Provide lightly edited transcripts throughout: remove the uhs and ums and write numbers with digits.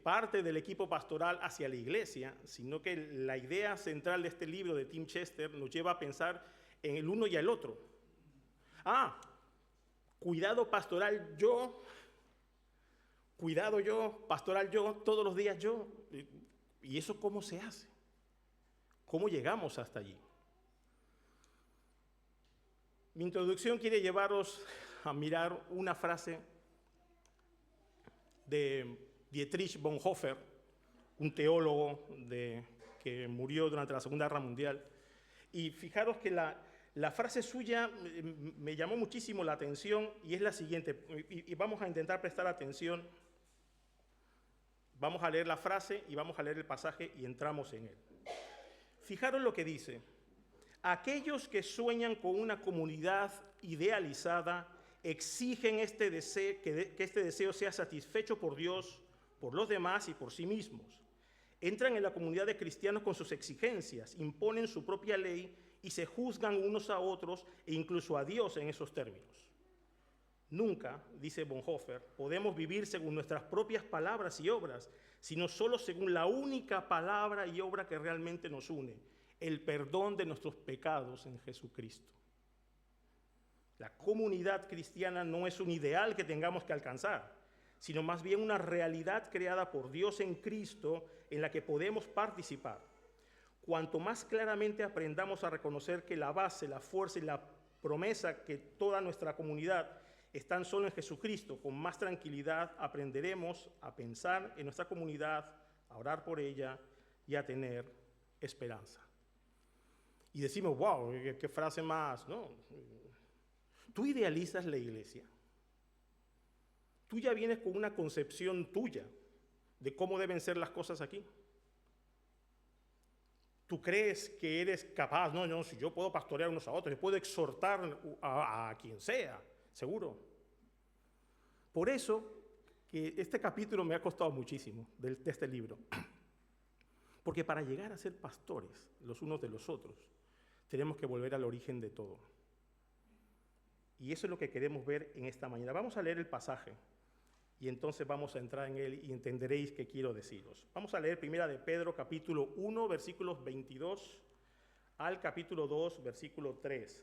parte del equipo pastoral hacia la iglesia, sino que la idea central de este libro de Tim Chester nos lleva a pensar en el uno y el otro. Cuidado pastoral yo, cuidado yo, pastoral yo, todos los días yo. ¿Y eso cómo se hace? ¿Cómo llegamos hasta allí? Mi introducción quiere llevaros a mirar una frase de Dietrich Bonhoeffer, un teólogo que murió durante la Segunda Guerra Mundial. Y fijaros que la frase suya me llamó muchísimo la atención y es la siguiente, y vamos a intentar prestar atención. Vamos a leer la frase y vamos a leer el pasaje y entramos en él. Fijaros lo que dice: aquellos que sueñan con una comunidad idealizada exigen que este deseo sea satisfecho por Dios, por los demás y por sí mismos. Entran en la comunidad de cristianos con sus exigencias, imponen su propia ley y se juzgan unos a otros e incluso a Dios en esos términos. Nunca, dice Bonhoeffer, podemos vivir según nuestras propias palabras y obras, sino solo según la única palabra y obra que realmente nos une, el perdón de nuestros pecados en Jesucristo. La comunidad cristiana no es un ideal que tengamos que alcanzar, sino más bien una realidad creada por Dios en Cristo en la que podemos participar. Cuanto más claramente aprendamos a reconocer que la base, la fuerza y la promesa que toda nuestra comunidad están solo en Jesucristo, con más tranquilidad aprenderemos a pensar en nuestra comunidad, a orar por ella y a tener esperanza. Y decimos, wow, qué frase más, ¿no? Tú idealizas la iglesia. Tú ya vienes con una concepción tuya de cómo deben ser las cosas aquí. Tú crees que eres capaz, no, si yo puedo pastorear unos a otros, yo puedo exhortar a quien sea, seguro. Por eso que este capítulo me ha costado muchísimo de este libro. Porque para llegar a ser pastores los unos de los otros, tenemos que volver al origen de todo. Y eso es lo que queremos ver en esta mañana. Vamos a leer el pasaje y entonces vamos a entrar en él y entenderéis qué quiero deciros. Vamos a leer Primera de Pedro, capítulo 1, versículos 22 al capítulo 2, versículo 3.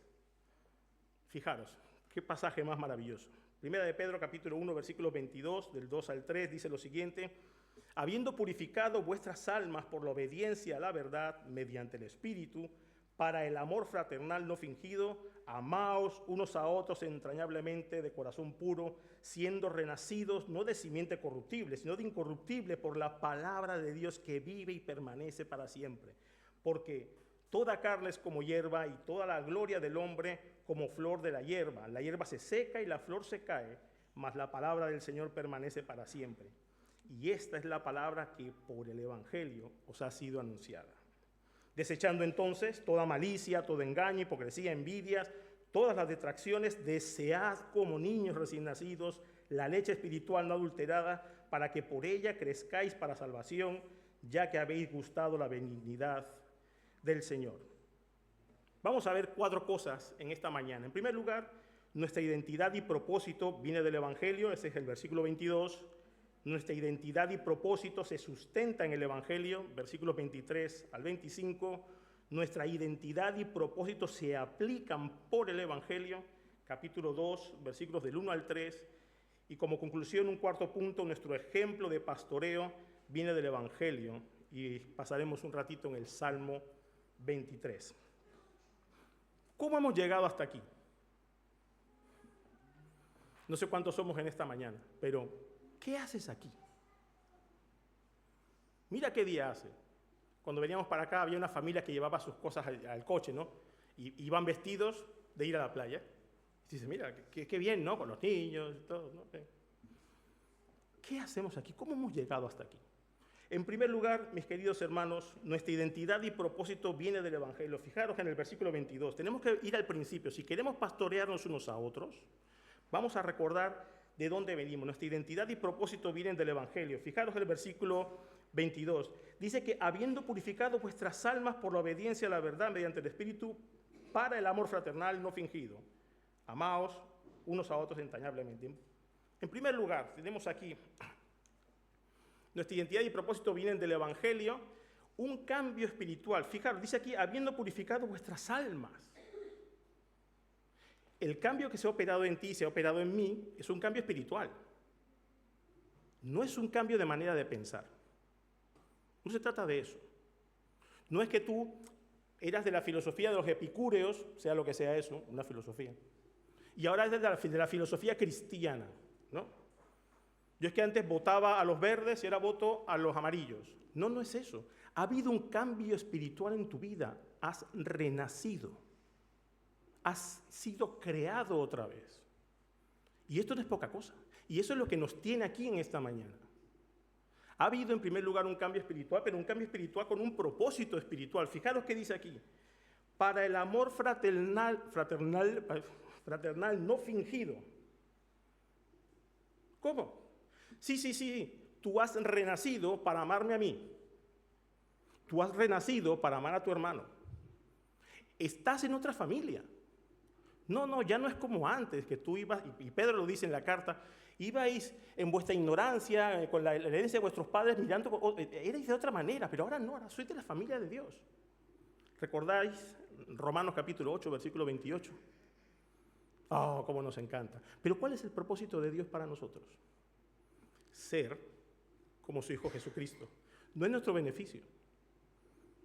Fijaros, qué pasaje más maravilloso. Primera de Pedro, capítulo 1, versículo 22, del 2 al 3, dice lo siguiente: habiendo purificado vuestras almas por la obediencia a la verdad mediante el Espíritu, para el amor fraternal no fingido, amaos unos a otros entrañablemente de corazón puro, siendo renacidos no de simiente corruptible, sino de incorruptible por la palabra de Dios que vive y permanece para siempre. Porque toda carne es como hierba y toda la gloria del hombre como flor de la hierba. La hierba se seca y la flor se cae, mas la palabra del Señor permanece para siempre. Y esta es la palabra que por el Evangelio os ha sido anunciada. Desechando entonces toda malicia, todo engaño, hipocresía, envidias, todas las detracciones, desead como niños recién nacidos la leche espiritual no adulterada, para que por ella crezcáis para salvación, ya que habéis gustado la benignidad del Señor. Vamos a ver 4 cosas en esta mañana. En primer lugar, nuestra identidad y propósito viene del Evangelio, ese es el versículo 22. Nuestra identidad y propósito se sustenta en el Evangelio, versículos 23 al 25. Nuestra identidad y propósito se aplican por el Evangelio, capítulo 2, versículos del 1 al 3. Y como conclusión, un cuarto punto, nuestro ejemplo de pastoreo viene del Evangelio. Y pasaremos un ratito en el Salmo 23. ¿Cómo hemos llegado hasta aquí? No sé cuántos somos en esta mañana, pero ¿qué haces aquí? Mira qué día hace. Cuando veníamos para acá había una familia que llevaba sus cosas al coche, ¿no? Y iban vestidos de ir a la playa. Y dice, mira, qué bien, ¿no? Con los niños y todo, ¿no? ¿Qué hacemos aquí? ¿Cómo hemos llegado hasta aquí? En primer lugar, mis queridos hermanos, nuestra identidad y propósito viene del Evangelio. Fijaros en el versículo 22. Tenemos que ir al principio. Si queremos pastorearnos unos a otros, vamos a recordar de dónde venimos. Nuestra identidad y propósito vienen del Evangelio. Fijaros el versículo 22. Dice que habiendo purificado vuestras almas por la obediencia a la verdad mediante el Espíritu, para el amor fraternal no fingido, amaos unos a otros entrañablemente. En primer lugar, tenemos aquí Nuestra identidad y propósito vienen del Evangelio. Un cambio espiritual. Fijaros, dice aquí, habiendo purificado vuestras almas. El cambio que se ha operado en ti, se ha operado en mí, es un cambio espiritual. No es un cambio de manera de pensar. No se trata de eso. No es que tú eras de la filosofía de los epicúreos, sea lo que sea eso, una filosofía, y ahora eres de la filosofía cristiana, ¿no? Yo es que antes votaba a los verdes y ahora voto a los amarillos. No, no es eso. Ha habido un cambio espiritual en tu vida. Has renacido. Has sido creado otra vez. Y esto no es poca cosa. Y eso es lo que nos tiene aquí en esta mañana. Ha habido en primer lugar un cambio espiritual, pero un cambio espiritual con un propósito espiritual. Fijaros qué dice aquí. Para el amor fraternal no fingido. ¿Cómo? Sí. Tú has renacido para amarme a mí. Tú has renacido para amar a tu hermano. Estás en otra familia. No, ya no es como antes, que tú ibas, y Pedro lo dice en la carta, ibais en vuestra ignorancia, con la herencia de vuestros padres, mirando, erais de otra manera, pero ahora no, ahora sois de la familia de Dios. ¿Recordáis Romanos capítulo 8, versículo 28? Oh, cómo nos encanta. Pero ¿cuál es el propósito de Dios para nosotros? Ser como su Hijo Jesucristo. No es nuestro beneficio.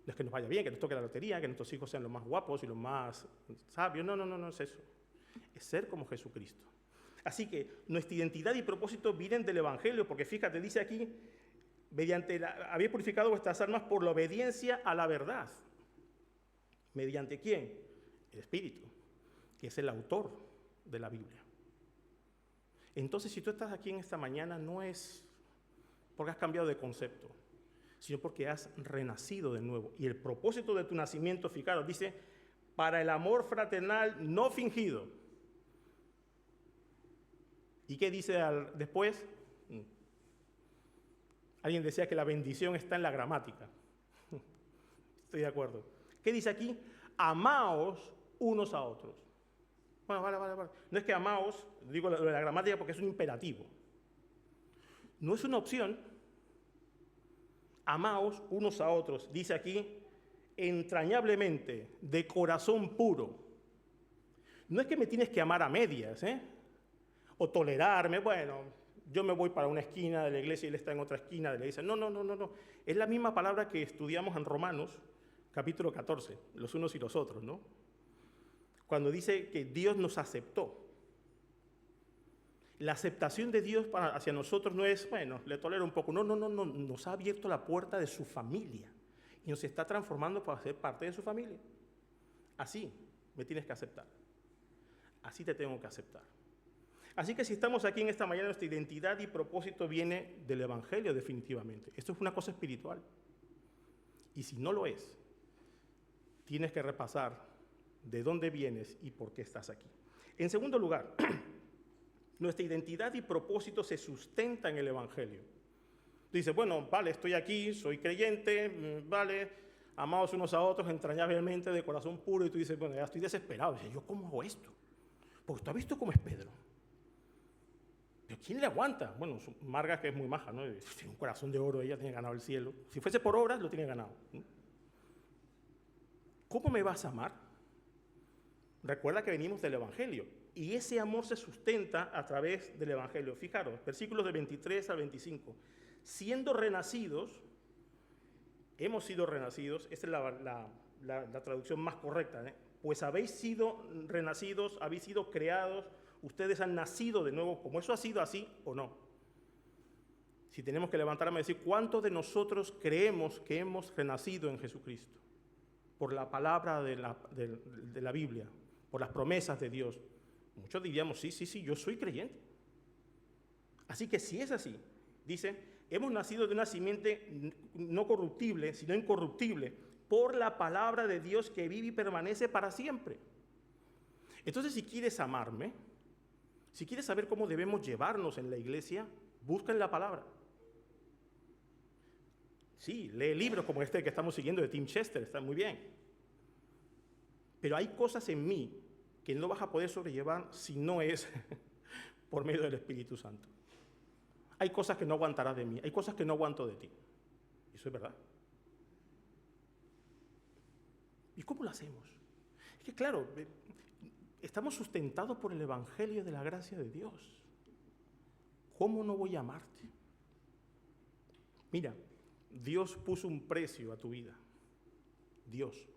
No es que nos vaya bien, que nos toque la lotería, que nuestros hijos sean los más guapos y los más sabios. No es eso. Es ser como Jesucristo. Así que nuestra identidad y propósito vienen del Evangelio, porque fíjate, dice aquí, habéis purificado vuestras almas por la obediencia a la verdad. ¿Mediante quién? El Espíritu, que es el autor de la Biblia. Entonces, si tú estás aquí en esta mañana, no es porque has cambiado de concepto, sino porque has renacido de nuevo. Y el propósito de tu nacimiento, fijaros, dice, para el amor fraternal no fingido. ¿Y qué dice después? Alguien decía que la bendición está en la gramática. Estoy de acuerdo. ¿Qué dice aquí? Amaos unos a otros. Bueno, vale. No es que amaos, digo lo de la gramática porque es un imperativo. No es una opción. Amaos unos a otros. Dice aquí, entrañablemente, de corazón puro. No es que me tienes que amar a medias, o tolerarme. Bueno, yo me voy para una esquina de la iglesia y él está en otra esquina de la iglesia. No. Es la misma palabra que estudiamos en Romanos, capítulo 14, los unos y los otros, ¿no? Cuando dice que Dios nos aceptó. La aceptación de Dios hacia nosotros no es, bueno, le tolero un poco. No, nos ha abierto la puerta de su familia y nos está transformando para ser parte de su familia. Así me tienes que aceptar. Así te tengo que aceptar. Así que si estamos aquí en esta mañana, nuestra identidad y propósito viene del Evangelio definitivamente. Esto es una cosa espiritual. Y si no lo es, tienes que repasar de dónde vienes y por qué estás aquí. En segundo lugar, nuestra identidad y propósito se sustenta en el Evangelio. Dices, bueno, vale, estoy aquí, soy creyente, vale, amados unos a otros entrañablemente, de corazón puro, y tú dices, bueno, ya estoy desesperado. Dices, ¿yo cómo hago esto? Porque tú has visto cómo es Pedro. ¿Pero quién le aguanta? Bueno, Marga, que es muy maja, ¿no? Tiene un corazón de oro, ella tiene ganado el cielo. Si fuese por obras, lo tiene ganado. ¿Cómo me vas a amar? Recuerda que venimos del Evangelio. Y ese amor se sustenta a través del Evangelio. Fijaros, versículos de 23 al 25. Siendo renacidos, hemos sido renacidos, esta es la traducción más correcta, pues habéis sido renacidos, habéis sido creados, ustedes han nacido de nuevo, como eso ha sido así o no. Si tenemos que levantarme y decir, ¿cuántos de nosotros creemos que hemos renacido en Jesucristo? Por la palabra de la Biblia, por las promesas de Dios. Muchos diríamos, sí, yo soy creyente. Así que si es así, dice, hemos nacido de una simiente no corruptible, sino incorruptible, por la palabra de Dios que vive y permanece para siempre. Entonces, si quieres amarme, si quieres saber cómo debemos llevarnos en la iglesia, busca en la palabra. Sí, lee libros como este que estamos siguiendo de Tim Chester, está muy bien. Pero hay cosas en mí que no vas a poder sobrellevar si no es por medio del Espíritu Santo. Hay cosas que no aguantarás de mí, hay cosas que no aguanto de ti. Eso es verdad. ¿Y cómo lo hacemos? Es que claro, estamos sustentados por el Evangelio de la gracia de Dios. ¿Cómo no voy a amarte? Mira, Dios puso un precio a tu vida. Dios.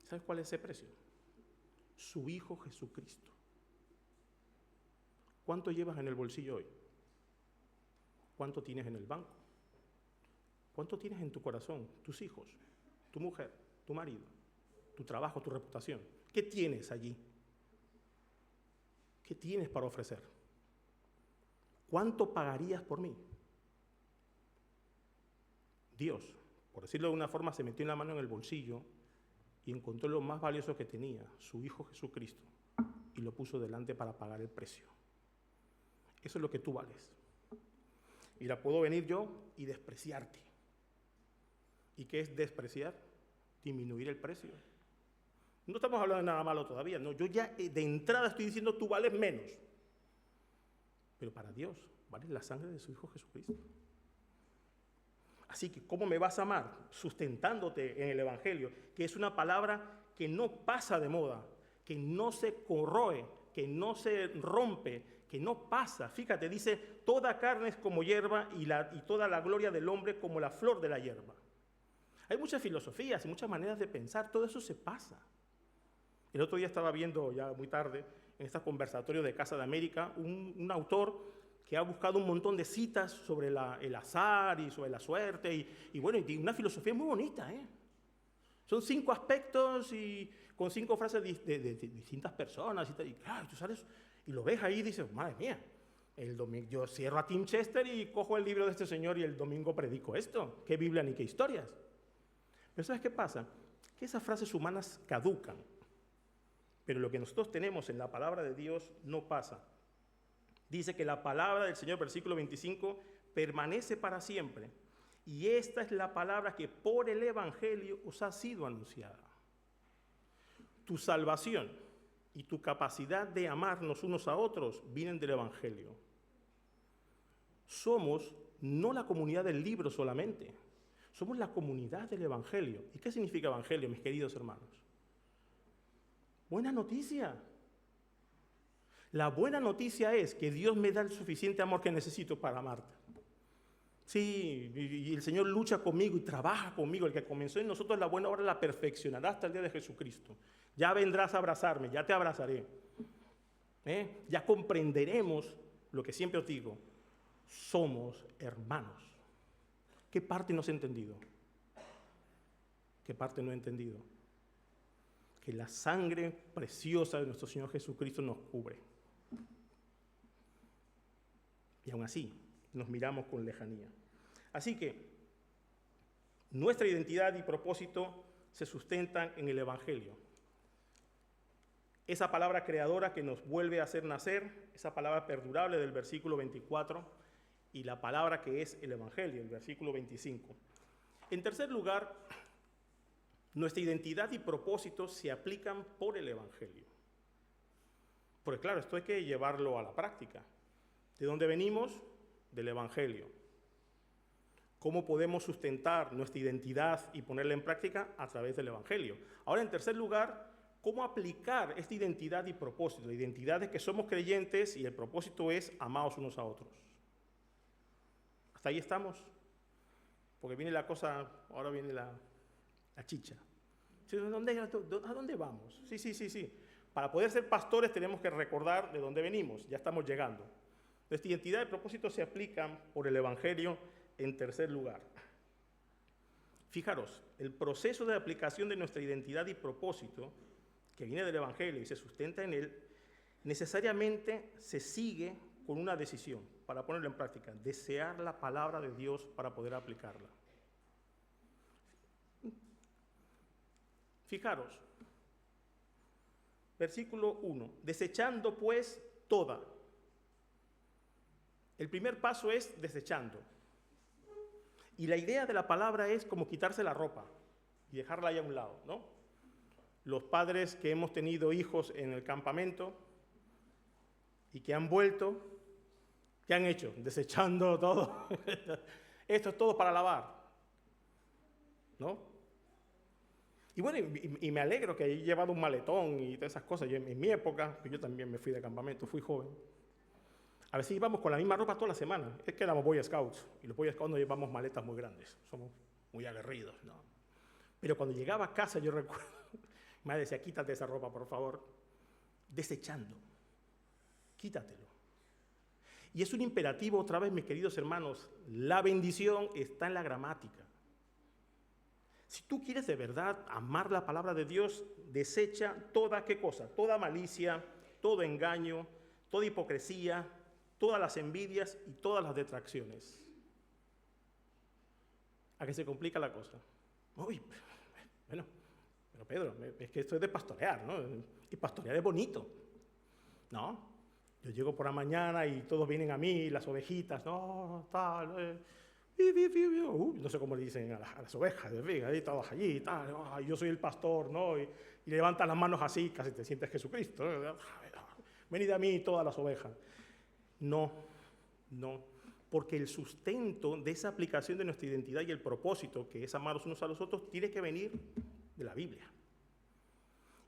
¿Sabes cuál es ese precio? Su Hijo Jesucristo. ¿Cuánto llevas en el bolsillo hoy? ¿Cuánto tienes en el banco? ¿Cuánto tienes en tu corazón? Tus hijos, tu mujer, tu marido, tu trabajo, tu reputación. ¿Qué tienes allí? ¿Qué tienes para ofrecer? ¿Cuánto pagarías por mí? Dios, por decirlo de una forma, se metió la mano en el bolsillo y encontró lo más valioso que tenía, su Hijo Jesucristo, y lo puso delante para pagar el precio. Eso es lo que tú vales. Mira, puedo venir yo y despreciarte. ¿Y qué es despreciar? Disminuir el precio. No estamos hablando de nada malo todavía, no, yo ya de entrada estoy diciendo tú vales menos. Pero para Dios vale la sangre de su Hijo Jesucristo. Así que, ¿cómo me vas a amar? Sustentándote en el Evangelio, que es una palabra que no pasa de moda, que no se corroe, que no se rompe, que no pasa. Fíjate, dice, toda carne es como hierba y toda la gloria del hombre como la flor de la hierba. Hay muchas filosofías y muchas maneras de pensar, todo eso se pasa. El otro día estaba viendo, ya muy tarde, en estos conversatorios de Casa de América, un autor que ha buscado un montón de citas sobre el azar y sobre la suerte, y bueno, y una filosofía muy bonita, ¿eh? Son 5 aspectos y con 5 frases de distintas personas, y claro, tú sales y lo ves ahí y dices, madre mía, el domingo yo cierro a Tim Chester y cojo el libro de este señor y el domingo predico esto, qué Biblia ni qué historias. Pero ¿sabes qué pasa? Que esas frases humanas caducan, pero lo que nosotros tenemos en la palabra de Dios no pasa. Dice que la palabra del Señor, versículo 25, permanece para siempre. Y esta es la palabra que por el Evangelio os ha sido anunciada. Tu salvación y tu capacidad de amarnos unos a otros vienen del Evangelio. Somos no la comunidad del libro solamente, somos la comunidad del Evangelio. ¿Y qué significa Evangelio, mis queridos hermanos? Buena noticia. La buena noticia es que Dios me da el suficiente amor que necesito para amarte. Sí, y el Señor lucha conmigo y trabaja conmigo. El que comenzó en nosotros la buena obra la perfeccionará hasta el día de Jesucristo. Ya vendrás a abrazarme, ya te abrazaré. Ya comprenderemos lo que siempre os digo. Somos hermanos. ¿Qué parte no has entendido? ¿Qué parte no he entendido? Que la sangre preciosa de nuestro Señor Jesucristo nos cubre. Y aún así, nos miramos con lejanía. Así que, nuestra identidad y propósito se sustentan en el Evangelio. Esa palabra creadora que nos vuelve a hacer nacer, esa palabra perdurable del versículo 24, y la palabra que es el Evangelio, el versículo 25. En tercer lugar, nuestra identidad y propósito se aplican por el Evangelio. Porque claro, esto hay que llevarlo a la práctica. ¿De dónde venimos? Del Evangelio. ¿Cómo podemos sustentar nuestra identidad y ponerla en práctica? A través del Evangelio. Ahora, en tercer lugar, ¿cómo aplicar esta identidad y propósito? La identidad es que somos creyentes y el propósito es amaos unos a otros. ¿Hasta ahí estamos? Porque viene la cosa, ahora viene la chicha. ¿A dónde vamos? Sí. Para poder ser pastores tenemos que recordar de dónde venimos. Ya estamos llegando. Nuestra identidad y propósito se aplican por el Evangelio en tercer lugar. Fijaros, el proceso de aplicación de nuestra identidad y propósito, que viene del Evangelio y se sustenta en él, necesariamente se sigue con una decisión para ponerlo en práctica, desear la palabra de Dios para poder aplicarla. Fijaros, versículo 1, desechando pues toda. El primer paso es desechando. Y la idea de la palabra es como quitarse la ropa y dejarla ahí a un lado, ¿no? Los padres que hemos tenido hijos en el campamento y que han vuelto, ¿Qué han hecho? Desechando todo. Esto es todo para lavar, ¿no? Y bueno, y me alegro que he llevado un maletón y todas esas cosas. Yo, en mi época, yo también me fui de campamento, fui joven. A veces íbamos con la misma ropa toda la semana. Es que éramos Boy Scouts, y los Boy Scouts no llevamos maletas muy grandes. Somos muy aguerridos, ¿no? Pero cuando llegaba a casa, yo recuerdo, mi madre decía, quítate esa ropa, por favor. Desechando. Quítatelo. Y es un imperativo, otra vez, mis queridos hermanos, la bendición está en la gramática. Si tú quieres de verdad amar la palabra de Dios, desecha toda, ¿qué cosa? Toda malicia, todo engaño, toda hipocresía, todas las envidias y todas las detracciones. ¿A qué se complica la cosa? Uy, bueno, pero Pedro, es que esto es de pastorear, ¿no? Y pastorear es bonito, ¿no? Yo llego por la mañana y todos vienen a mí, las ovejitas, no, tal, no sé cómo le dicen a las ovejas, ahí todas allí, tal, yo soy el pastor, ¿no? Y levantan las manos así, casi te sientes Jesucristo, ¿no? Venid a mí todas las ovejas. No, porque el sustento de esa aplicación de nuestra identidad y el propósito, que es amarnos unos a los otros, tiene que venir de la Biblia.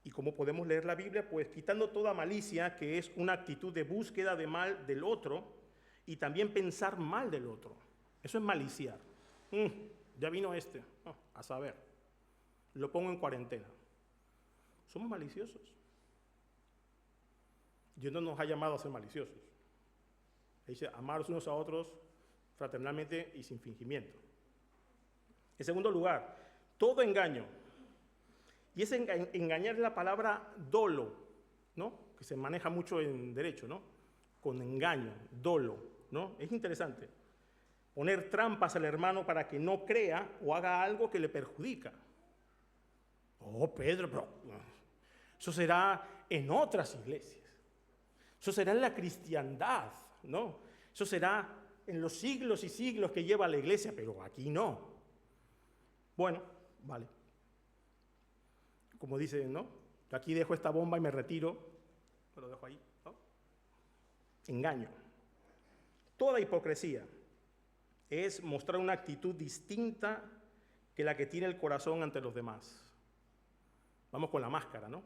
¿Y cómo podemos leer la Biblia? Pues quitando toda malicia, que es una actitud de búsqueda de mal del otro, y también pensar mal del otro. Eso es maliciar. Ya vino este, a saber. Lo pongo en cuarentena. Somos maliciosos. Dios no nos ha llamado a ser maliciosos. Dice, amaros unos a otros fraternalmente y sin fingimiento. En segundo lugar, todo engaño. Y ese engañar es la palabra dolo, ¿no? Que se maneja mucho en derecho, ¿no? Con engaño, dolo, ¿no? Es interesante. Poner trampas al hermano para que no crea o haga algo que le perjudica. Oh, Pedro, pero eso será en otras iglesias. Eso será en la cristiandad, ¿no? Eso será en los siglos y siglos que lleva la iglesia, pero aquí no. Bueno, vale. Como dicen, ¿no? Yo aquí dejo esta bomba y me retiro. Lo dejo ahí, ¿no? Engaño. Toda hipocresía es mostrar una actitud distinta que la que tiene el corazón ante los demás. Vamos con la máscara, ¿no?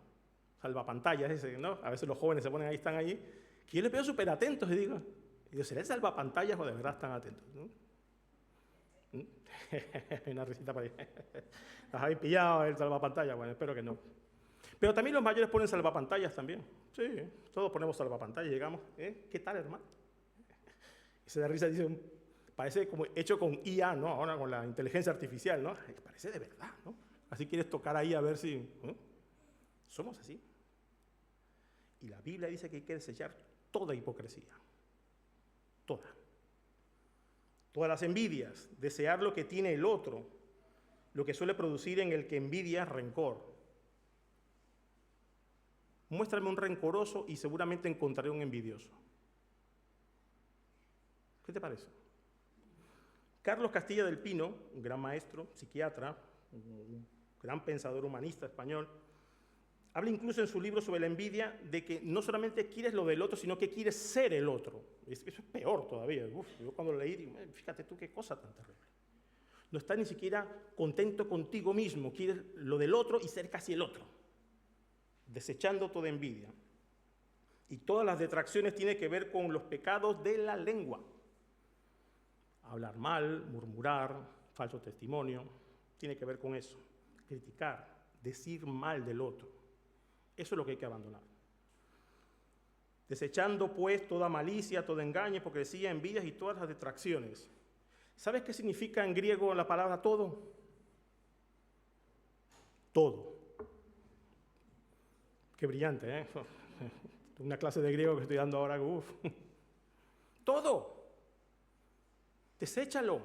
Salvapantallas ese, ¿no? A veces los jóvenes se ponen ahí, están allí, que yo les veo súper atentos y digo, ¿será el salvapantallas o de verdad están atentos? ¿No? Hay una risita para ahí. ¿Las habéis pillado el salvapantallas? Bueno, espero que no. Pero también los mayores ponen salvapantallas también. Sí, todos ponemos salvapantallas, llegamos, ¿qué tal, hermano? Y se da risa y dice, parece como hecho con IA, ¿no? Ahora con la inteligencia artificial, ¿no? Parece de verdad, ¿no? Así quieres tocar ahí a ver si... Somos así. Y la Biblia dice que hay que desechar toda hipocresía. Toda. Todas las envidias, desear lo que tiene el otro, lo que suele producir en el que envidia rencor. Muéstrame un rencoroso y seguramente encontraré un envidioso. ¿Qué te parece? Carlos Castilla del Pino, un gran maestro, psiquiatra, un gran pensador humanista español, habla incluso en su libro sobre la envidia de que no solamente quieres lo del otro, sino que quieres ser el otro. Eso es peor todavía. Yo cuando lo leí digo, fíjate tú qué cosa tan terrible. No estás ni siquiera contento contigo mismo, quieres lo del otro y ser casi el otro, desechando toda envidia. Y todas las detracciones tienen que ver con los pecados de la lengua. Hablar mal, murmurar, falso testimonio, tiene que ver con eso. Criticar, decir mal del otro. Eso es lo que hay que abandonar. Desechando pues toda malicia, todo engaño, hipocresía, envidias y todas las detracciones. ¿Sabes qué significa en griego la palabra todo? Todo. Qué brillante, ¿eh? Una clase de griego que estoy dando ahora, uf. Todo. Deséchalo.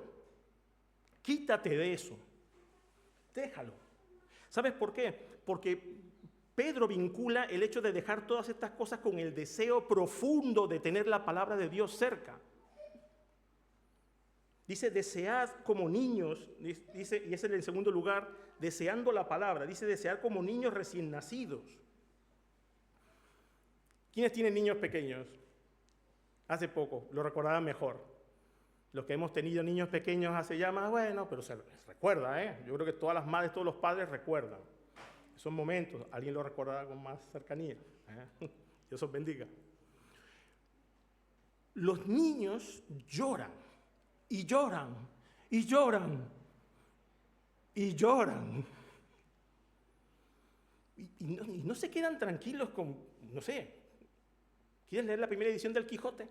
Quítate de eso. Déjalo. ¿Sabes por qué? Porque Pedro vincula el hecho de dejar todas estas cosas con el deseo profundo de tener la palabra de Dios cerca. Dice, desead como niños, dice, y ese es el segundo lugar, deseando la palabra. Dice, desear como niños recién nacidos. ¿Quiénes tienen niños pequeños? Hace poco, lo recordaba mejor. Los que hemos tenido niños pequeños hace ya más, bueno, pero se recuerda, ¿eh? Yo creo que todas las madres, todos los padres recuerdan esos momentos. Alguien lo recordará con más cercanía. Dios os bendiga. Los niños lloran, y lloran, y lloran, y lloran. Y no se quedan tranquilos con, no sé, ¿quieres leer la primera edición del Quijote?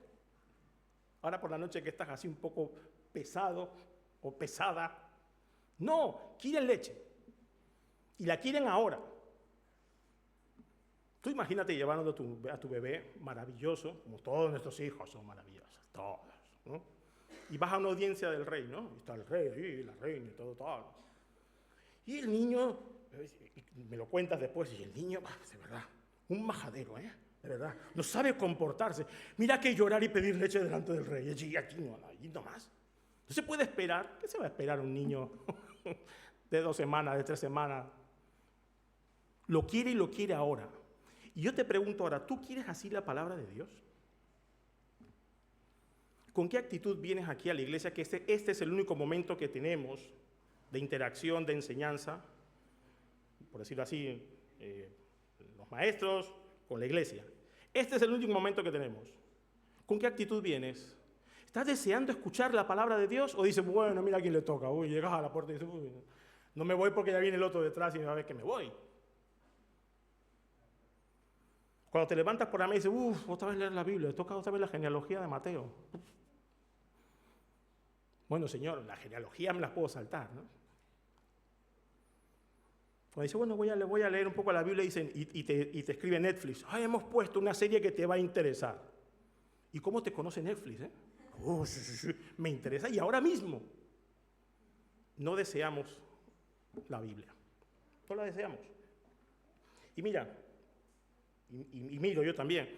Ahora por la noche que estás así un poco pesado o pesada. No, quieren leche. Y la quieren ahora. Tú imagínate llevando a tu bebé maravilloso, como todos nuestros hijos son maravillosos, todos, ¿no? Y vas a una audiencia del rey, ¿no? Y está el rey ahí, la reina y todo. Y el niño, me lo cuentas después, y el niño, de verdad, un majadero, ¿eh? De verdad, no sabe comportarse. Mira que llorar y pedir leche delante del rey. Y aquí no más. No se puede esperar. ¿Qué se va a esperar un niño de 2 semanas, de 3 semanas? Lo quiere y lo quiere ahora. Y yo te pregunto ahora, ¿tú quieres así la palabra de Dios? ¿Con qué actitud vienes aquí a la iglesia? Que este es el único momento que tenemos de interacción, de enseñanza, por decirlo así, los maestros con la iglesia. Este es el único momento que tenemos. ¿Con qué actitud vienes? ¿Estás deseando escuchar la palabra de Dios? ¿O dices, bueno, mira a quién le toca? Uy, llegas a la puerta y dices, uy, no me voy porque ya viene el otro detrás y me va a ver que me voy. Cuando te levantas por la mesa y dices, otra vez leer la Biblia, le toca otra vez la genealogía de Mateo. Bueno, Señor, la genealogía me las puedo saltar, ¿no? Cuando dice, bueno, voy a leer un poco la Biblia y te escribe Netflix. Hemos puesto una serie que te va a interesar. ¿Y cómo te conoce Netflix? Sí, me interesa. Y ahora mismo no deseamos la Biblia. No la deseamos. Y mira, y miro yo también,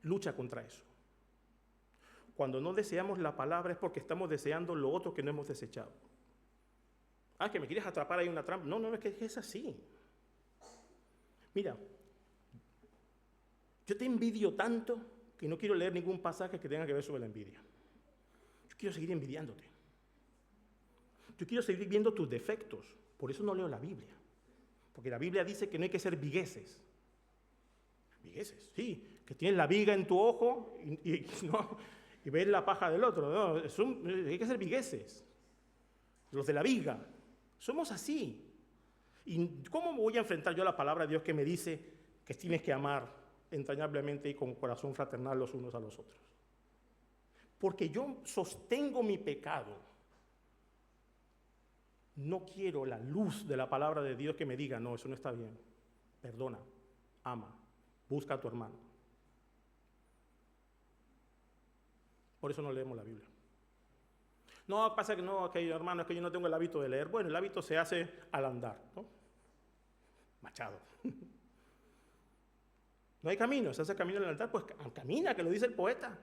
lucha contra eso. Cuando no deseamos la palabra es porque estamos deseando lo otro que no hemos desechado. Que me quieres atrapar ahí una trampa. No, es que es así. Mira, yo te envidio tanto que no quiero leer ningún pasaje que tenga que ver sobre la envidia. Yo quiero seguir envidiándote. Yo quiero seguir viendo tus defectos. Por eso no leo la Biblia. Porque la Biblia dice que no hay que ser vigueses. Vigueses, sí. Que tienes la viga en tu ojo y ves la paja del otro. No, hay que ser vigueses. Los de la viga. Somos así. ¿Y cómo voy a enfrentar yo la palabra de Dios que me dice que tienes que amar entrañablemente y con corazón fraternal los unos a los otros? Porque yo sostengo mi pecado. No quiero la luz de la palabra de Dios que me diga, no, eso no está bien. Perdona, ama, busca a tu hermano. Por eso no leemos la Biblia. No, pasa que no, hermano, es que yo no tengo el hábito de leer. Bueno, el hábito se hace al andar, ¿no? Machado. No hay camino, se hace camino al altar, pues camina, que lo dice el poeta.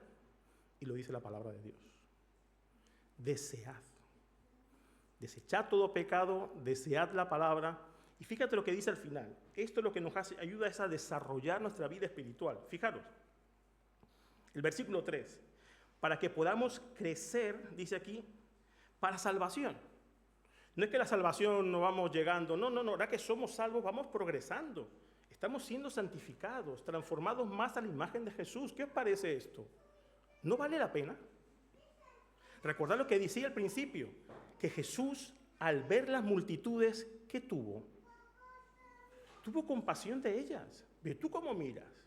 Y lo dice la palabra de Dios. Desead. Desechad todo pecado, desead la palabra. Y fíjate lo que dice al final. Esto es lo que nos ayuda a desarrollar nuestra vida espiritual. Fijaros, el versículo 3. Para que podamos crecer, dice aquí, para salvación. No es que la salvación no vamos llegando, no, ahora que somos salvos vamos progresando. Estamos siendo santificados, transformados más a la imagen de Jesús. ¿Qué os parece esto? ¿No vale la pena? Recordad lo que decía al principio, que Jesús, al ver las multitudes, ¿qué tuvo? Tuvo compasión de ellas. ¿Tú cómo miras?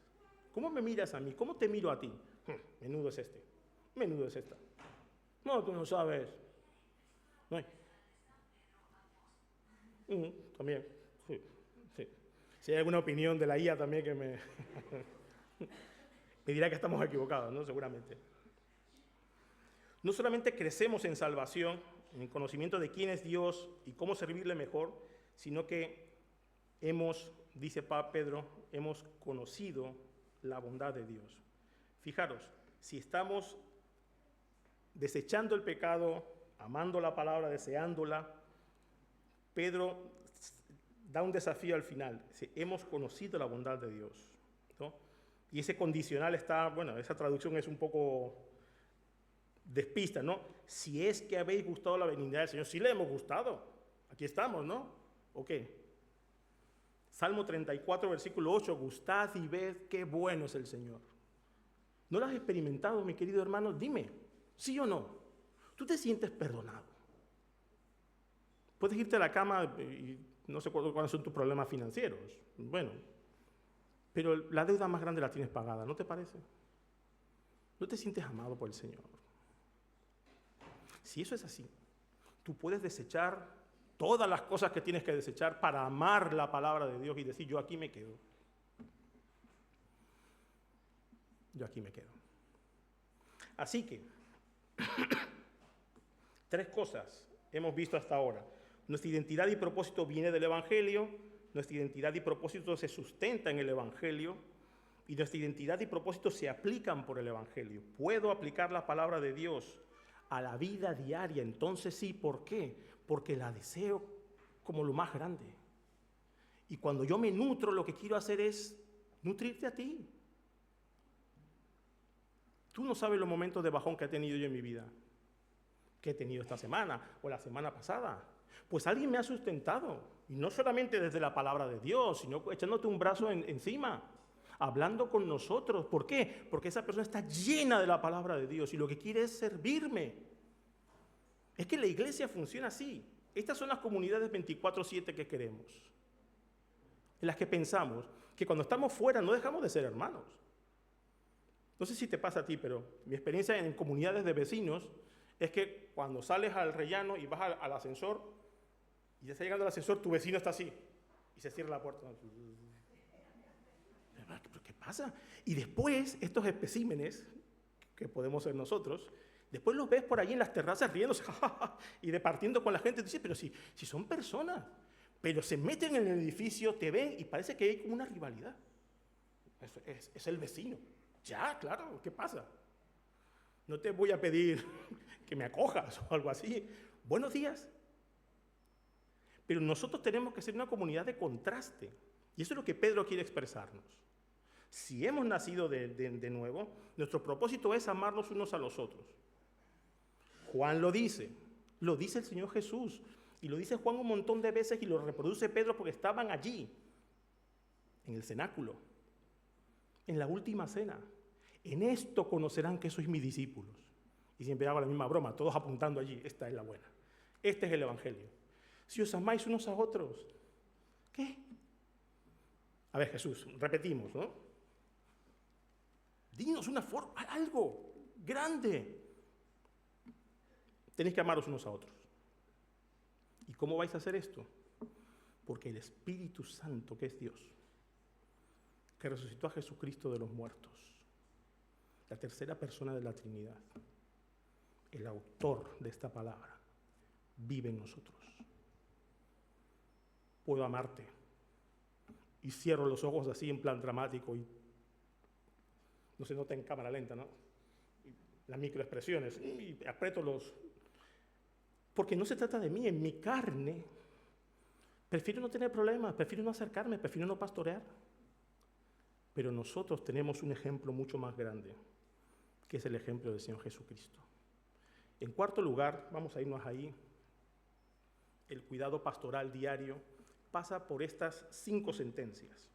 ¿Cómo me miras a mí? ¿Cómo te miro a ti? Menudo es este. Menudo es esta. No, tú no sabes. No hay. También, sí. Si hay alguna opinión de la IA también que me dirá que estamos equivocados, ¿no? Seguramente. No solamente crecemos en salvación, en el conocimiento de quién es Dios y cómo servirle mejor, sino que dice Pedro, hemos conocido la bondad de Dios. Fijaros, si estamos desechando el pecado, amando la palabra, deseándola, Pedro da un desafío al final. Dice, hemos conocido la bondad de Dios, ¿no? Y ese condicional está, bueno, esa traducción es un poco despista, ¿no? Si es que habéis gustado la benignidad del Señor, sí le hemos gustado. Aquí estamos, ¿no? Ok. Salmo 34, versículo 8, gustad y ved qué bueno es el Señor. ¿No lo has experimentado, mi querido hermano? Dime, ¿sí o no? ¿Tú te sientes perdonado? Puedes irte a la cama y no sé cuáles son tus problemas financieros. Bueno, pero la deuda más grande la tienes pagada, ¿no te parece? ¿No te sientes amado por el Señor? Si eso es así, tú puedes desechar todas las cosas que tienes que desechar para amar la palabra de Dios y decir, yo aquí me quedo. Yo aquí me quedo. Así que, 3 cosas hemos visto hasta ahora. Nuestra identidad y propósito viene del Evangelio, nuestra identidad y propósito se sustenta en el Evangelio, y nuestra identidad y propósito se aplican por el Evangelio. Puedo aplicar la palabra de Dios a la vida diaria, entonces sí, ¿por qué? Porque la deseo como lo más grande. Y cuando yo me nutro, lo que quiero hacer es nutrirte a ti. Tú no sabes los momentos de bajón que he tenido yo en mi vida, que he tenido esta semana o la semana pasada. Pues alguien me ha sustentado, y no solamente desde la palabra de Dios, sino echándote un brazo encima, hablando con nosotros. ¿Por qué? Porque esa persona está llena de la palabra de Dios y lo que quiere es servirme. Es que la iglesia funciona así. Estas son las comunidades 24/7 que queremos, en las que pensamos que cuando estamos fuera no dejamos de ser hermanos. No sé si te pasa a ti, pero mi experiencia en comunidades de vecinos es que cuando sales al rellano y vas al ascensor y ya está llegando al ascensor, tu vecino está así y se cierra la puerta. ¿Pero qué pasa? Y después, estos especímenes, que podemos ser nosotros, después los ves por ahí en las terrazas riéndose y departiendo con la gente. Dices, pero si son personas, pero se meten en el edificio, te ven y parece que hay como una rivalidad. Es el vecino. Ya, claro, ¿qué pasa? No te voy a pedir que me acojas o algo así. Buenos días. Pero nosotros tenemos que ser una comunidad de contraste. Y eso es lo que Pedro quiere expresarnos. Si hemos nacido de nuevo, nuestro propósito es amarnos unos a los otros. Juan lo dice el Señor Jesús, y lo dice Juan un montón de veces y lo reproduce Pedro porque estaban allí, en el cenáculo, en la última cena. En esto conocerán que sois mis discípulos. Y siempre hago la misma broma, todos apuntando allí, esta es la buena. Este es el Evangelio. Si os amáis unos a otros, ¿qué? A ver, Jesús, repetimos, ¿no? Dinos una forma, algo grande. Tenéis que amaros unos a otros. ¿Y cómo vais a hacer esto? Porque el Espíritu Santo, que es Dios, que resucitó a Jesucristo de los muertos, la tercera persona de la Trinidad, el autor de esta palabra, vive en nosotros. Puedo amarte. Y cierro los ojos así en plan dramático y no se nota en cámara lenta, ¿no? Y las microexpresiones, y aprieto los... Porque no se trata de mí, en mi carne. Prefiero no tener problemas, prefiero no acercarme, prefiero no pastorear. Pero nosotros tenemos un ejemplo mucho más grande, que es el ejemplo del Señor Jesucristo. En cuarto lugar, vamos a irnos ahí, el cuidado pastoral diario pasa por estas 5 sentencias.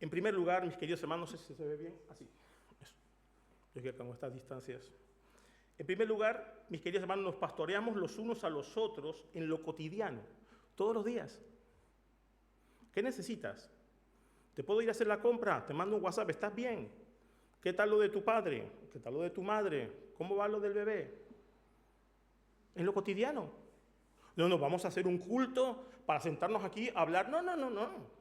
En primer lugar, mis queridos hermanos, no sé si se ve bien, así, eso. Yo que con estas distancias. En primer lugar, mis queridos hermanos, nos pastoreamos los unos a los otros en lo cotidiano, todos los días. ¿Qué necesitas? ¿Te puedo ir a hacer la compra? Te mando un WhatsApp, ¿estás bien? ¿Qué tal lo de tu padre? ¿Qué tal lo de tu madre? ¿Cómo va lo del bebé? En lo cotidiano. No nos vamos a hacer un culto para sentarnos aquí a hablar. No.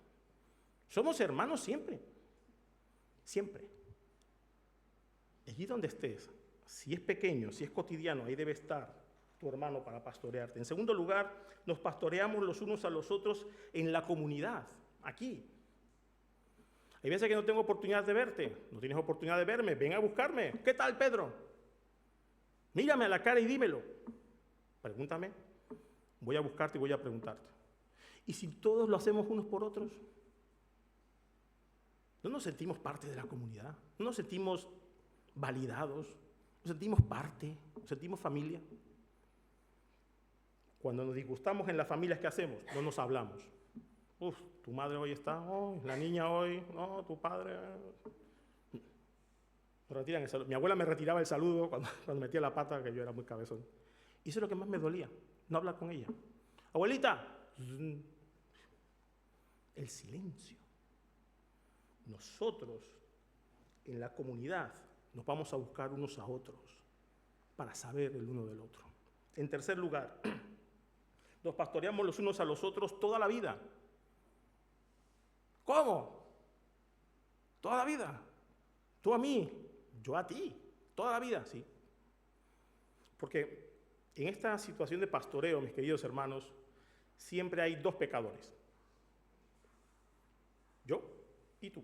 Somos hermanos siempre. Siempre. Allí donde estés, si es pequeño, si es cotidiano, ahí debe estar tu hermano para pastorearte. En segundo lugar, nos pastoreamos los unos a los otros en la comunidad, aquí. Hay veces que no tengo oportunidad de verte, no tienes oportunidad de verme, ven a buscarme. ¿Qué tal, Pedro? Mírame a la cara y dímelo. Pregúntame, voy a buscarte y voy a preguntarte. ¿Y si todos lo hacemos unos por otros? No nos sentimos parte de la comunidad, no nos sentimos validados, nos sentimos parte, nos sentimos familia. Cuando nos disgustamos en las familias, ¿qué hacemos? No nos hablamos. Uf, tu madre hoy está, oh, la niña hoy, no, tu padre. Me retiran el saludo. Mi abuela me retiraba el saludo cuando metía la pata, que yo era muy cabezón. Y eso es lo que más me dolía, no hablar con ella. Abuelita, el silencio. Nosotros, en la comunidad, nos vamos a buscar unos a otros para saber el uno del otro. En tercer lugar, nos pastoreamos los unos a los otros toda la vida. ¿Cómo? Toda la vida. Tú a mí, yo a ti. Toda la vida, sí. Porque en esta situación de pastoreo, mis queridos hermanos, siempre hay dos pecadores. Yo y tú.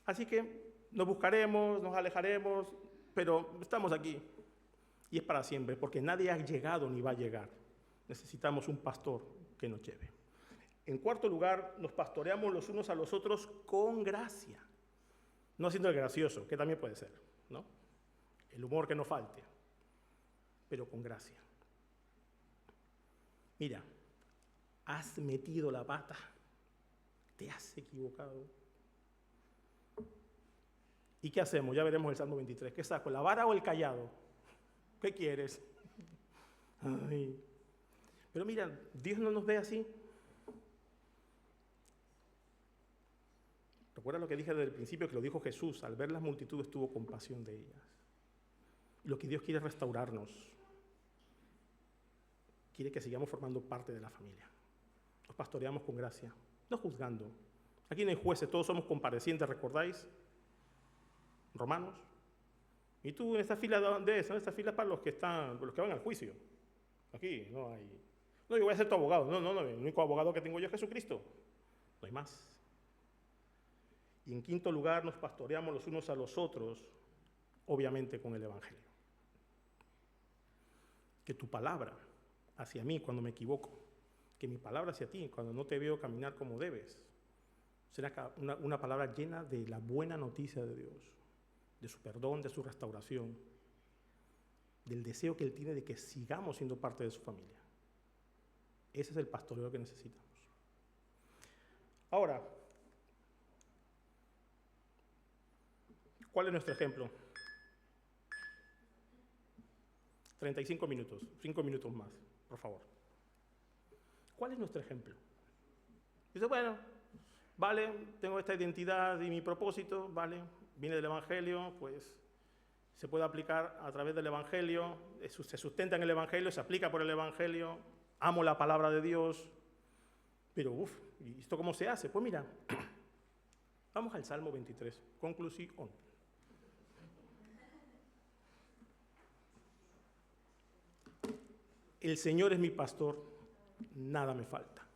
Así que nos buscaremos, nos alejaremos, pero estamos aquí. Y es para siempre, porque nadie ha llegado ni va a llegar. Necesitamos un pastor que nos lleve. En cuarto lugar, nos pastoreamos los unos a los otros con gracia. No haciendo el gracioso, que también puede ser, ¿no? El humor que no falte, pero con gracia. Mira, has metido la pata, te has equivocado. ¿Y qué hacemos? Ya veremos el Salmo 23. ¿Qué saco, la vara o el cayado? ¿Qué quieres? Ay. Pero mira, Dios no nos ve así. Recuerda lo que dije desde el principio, que lo dijo Jesús. Al ver las multitudes tuvo compasión de ellas. Y lo que Dios quiere es restaurarnos. Quiere que sigamos formando parte de la familia. Nos pastoreamos con gracia, no juzgando. Aquí no hay jueces, todos somos comparecientes, ¿recordáis? Romanos. Y tú en esta fila, ¿dónde es? Esta fila es para los que van al juicio. Aquí no hay. No, yo voy a ser tu abogado. No, el único abogado que tengo yo es Jesucristo. No hay más. Y en quinto lugar, nos pastoreamos los unos a los otros, obviamente con el Evangelio. Que tu palabra hacia mí cuando me equivoco, que mi palabra hacia ti cuando no te veo caminar como debes, será una palabra llena de la buena noticia de Dios, de su perdón, de su restauración, del deseo que Él tiene de que sigamos siendo parte de su familia. Ese es el pastoreo que necesitamos. Ahora, ¿cuál es nuestro ejemplo? 35 minutos, 5 minutos más, por favor. ¿Cuál es nuestro ejemplo? Dice, bueno, vale, tengo esta identidad y mi propósito, vale, viene del Evangelio, pues se puede aplicar a través del Evangelio, se sustenta en el Evangelio, se aplica por el Evangelio, amo la palabra de Dios, pero ¿y esto cómo se hace? Pues mira, vamos al Salmo 23, conclusión. El Señor es mi pastor, nada me falta.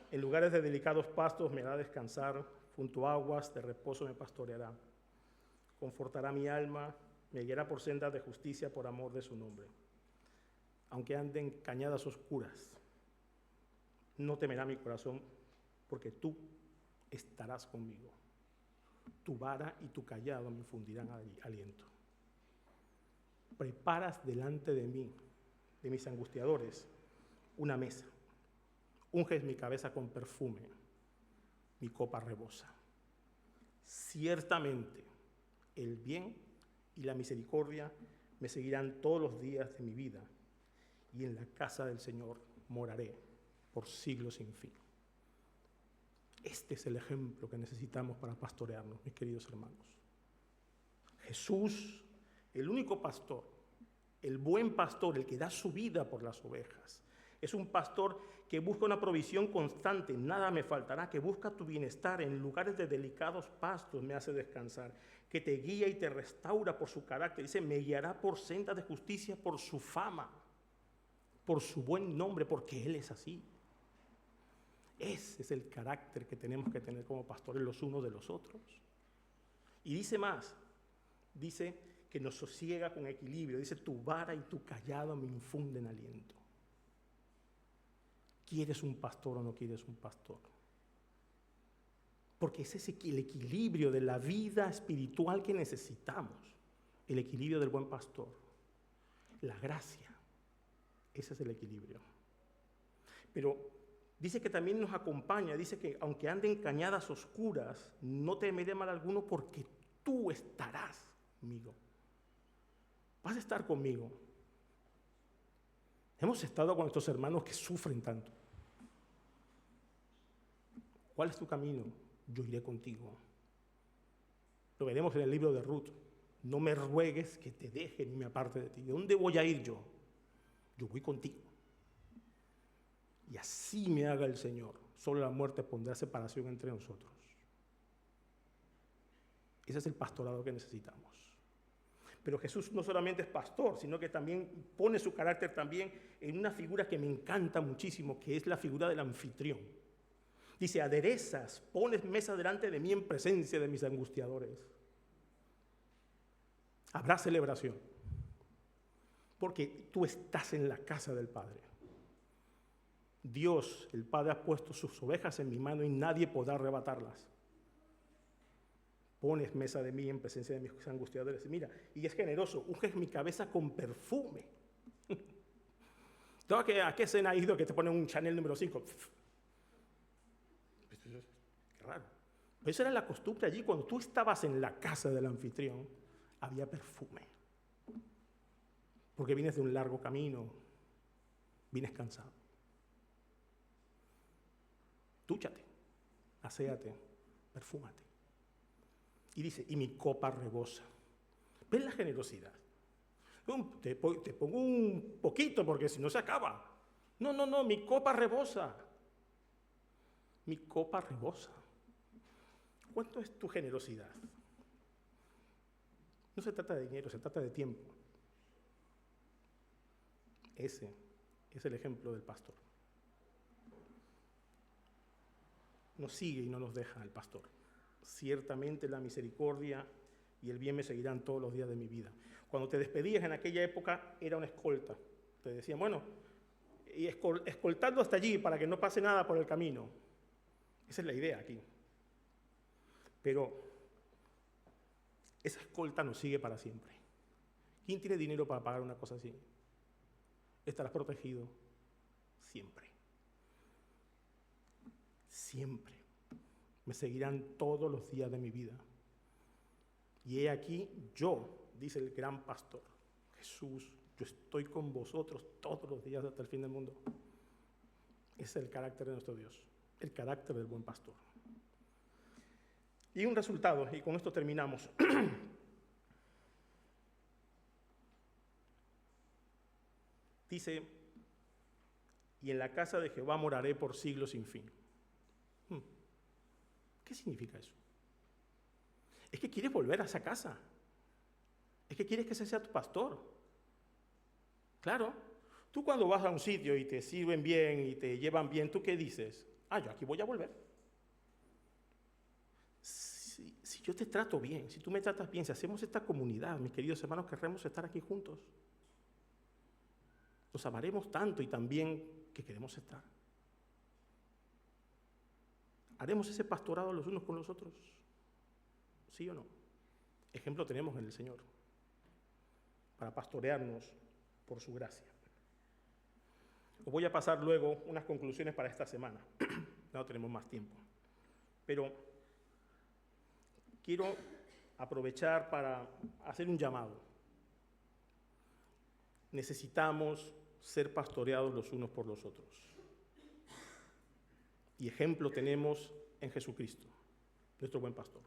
En lugares de delicados pastos me hará descansar, junto a aguas de reposo me pastoreará. Confortará mi alma, me guiará por sendas de justicia por amor de su nombre. Aunque ande en cañadas oscuras, no temerá mi corazón, porque tú estarás conmigo. Tu vara y tu cayado me infundirán aliento. Preparas delante de mí, de mis angustiadores, una mesa. Unges mi cabeza con perfume, mi copa rebosa. Ciertamente, el bien y la misericordia me seguirán todos los días de mi vida, y en la casa del Señor moraré por siglos sin fin. Este es el ejemplo que necesitamos para pastorearnos, mis queridos hermanos. Jesús, el único pastor, el buen pastor, el que da su vida por las ovejas, es un pastor que busca una provisión constante, nada me faltará, que busca tu bienestar, en lugares de delicados pastos me hace descansar, que te guía y te restaura por su carácter. Dice, me guiará por sendas de justicia por su fama, por su buen nombre, porque Él es así. Ese es el carácter que tenemos que tener como pastores los unos de los otros. Y dice más, dice que nos sosiega con equilibrio, dice, tu vara y tu cayado me infunden aliento. ¿Quieres un pastor o no quieres un pastor? Porque ese es el equilibrio de la vida espiritual que necesitamos. El equilibrio del buen pastor. La gracia. Ese es el equilibrio. Pero dice que también nos acompaña. Dice que aunque ande en cañadas oscuras, no temeré mal alguno porque tú estarás conmigo. Vas a estar conmigo. Hemos estado con estos hermanos que sufren tanto. ¿Cuál es tu camino? Yo iré contigo. Lo veremos en el libro de Ruth. No me ruegues que te deje ni me aparte de ti. ¿De dónde voy a ir yo? Yo voy contigo. Y así me haga el Señor. Solo la muerte pondrá separación entre nosotros. Ese es el pastorado que necesitamos. Pero Jesús no solamente es pastor, sino que también pone su carácter también en una figura que me encanta muchísimo, que es la figura del anfitrión. Dice, aderezas, pones mesa delante de mí en presencia de mis angustiadores. Habrá celebración, porque tú estás en la casa del Padre. Dios, el Padre, ha puesto sus ovejas en mi mano y nadie podrá arrebatarlas. Pones mesa de mí en presencia de mis angustiadores. Mira, y es generoso, unges mi cabeza con perfume. ¿A qué escena has ido que te ponen un Chanel número 5? Qué raro. Pero esa era la costumbre allí. Cuando tú estabas en la casa del anfitrión, había perfume. Porque vienes de un largo camino, vienes cansado. Dúchate, aséate, perfúmate. Y dice, y mi copa rebosa. ¿Ves la generosidad? Te pongo un poquito porque si no se acaba. No, mi copa rebosa. Mi copa rebosa. ¿Cuánto es tu generosidad? No se trata de dinero, se trata de tiempo. Ese es el ejemplo del pastor. Nos sigue y no nos deja el pastor. Ciertamente la misericordia y el bien me seguirán todos los días de mi vida. Cuando te despedías en aquella época era una escolta. Te decían, bueno, y escoltando hasta allí para que no pase nada por el camino. Esa es la idea aquí. Pero esa escolta nos sigue para siempre. ¿Quién tiene dinero para pagar una cosa así? Estarás protegido siempre. Siempre. Me seguirán todos los días de mi vida. Y he aquí, yo, dice el gran pastor, Jesús, yo estoy con vosotros todos los días hasta el fin del mundo. Ese es el carácter de nuestro Dios, el carácter del buen pastor. Y un resultado, y con esto terminamos. Dice, y en la casa de Jehová moraré por siglos sin fin. ¿Qué significa eso? Es que quieres volver a esa casa. Es que quieres que ese sea tu pastor. Claro, tú cuando vas a un sitio y te sirven bien y te llevan bien, ¿tú qué dices? Yo aquí voy a volver. Si yo te trato bien, si tú me tratas bien, si hacemos esta comunidad, mis queridos hermanos, querremos estar aquí juntos. Nos amaremos tanto y tan bien que queremos estar. ¿Haremos ese pastorado los unos con los otros? ¿Sí o no? Ejemplo tenemos en el Señor para pastorearnos por su gracia. Os voy a pasar luego unas conclusiones para esta semana. No tenemos más tiempo. Pero quiero aprovechar para hacer un llamado. Necesitamos ser pastoreados los unos por los otros. Y ejemplo tenemos en Jesucristo, nuestro buen pastor.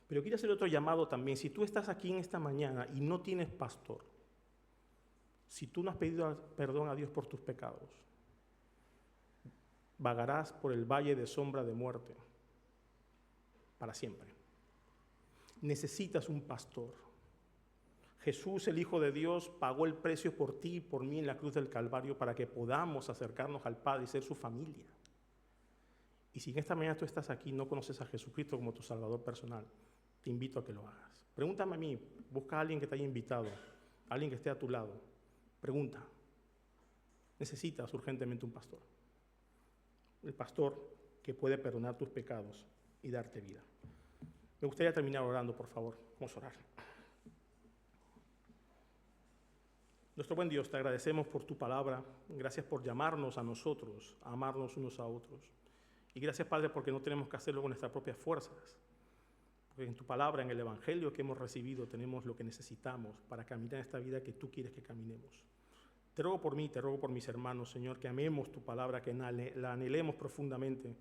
Pero quiero hacer otro llamado también. Si tú estás aquí en esta mañana y no tienes pastor, si tú no has pedido perdón a Dios por tus pecados, vagarás por el valle de sombra de muerte para siempre. Necesitas un pastor. Jesús, el Hijo de Dios, pagó el precio por ti y por mí en la cruz del Calvario para que podamos acercarnos al Padre y ser su familia. Y si en esta mañana tú estás aquí y no conoces a Jesucristo como tu Salvador personal, te invito a que lo hagas. Pregúntame a mí, busca a alguien que te haya invitado, a alguien que esté a tu lado. Pregunta. Necesitas urgentemente un pastor. El pastor que puede perdonar tus pecados y darte vida. Me gustaría terminar orando, por favor. Vamos a orar. Nuestro buen Dios, te agradecemos por tu palabra. Gracias por llamarnos a nosotros, a amarnos unos a otros. Y gracias, Padre, porque no tenemos que hacerlo con nuestras propias fuerzas. Porque en tu palabra, en el Evangelio que hemos recibido, tenemos lo que necesitamos para caminar esta vida que tú quieres que caminemos. Te ruego por mí, te ruego por mis hermanos, Señor, que amemos tu palabra, que la anhelemos profundamente,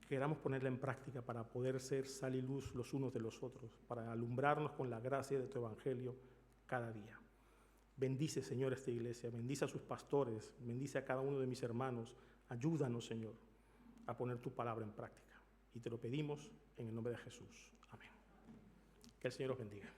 que queramos ponerla en práctica para poder ser sal y luz los unos de los otros, para alumbrarnos con la gracia de tu Evangelio cada día. Bendice, Señor, esta iglesia, bendice a sus pastores, bendice a cada uno de mis hermanos. Ayúdanos, Señor, a poner tu palabra en práctica. Y te lo pedimos en el nombre de Jesús. Amén. Que el Señor los bendiga.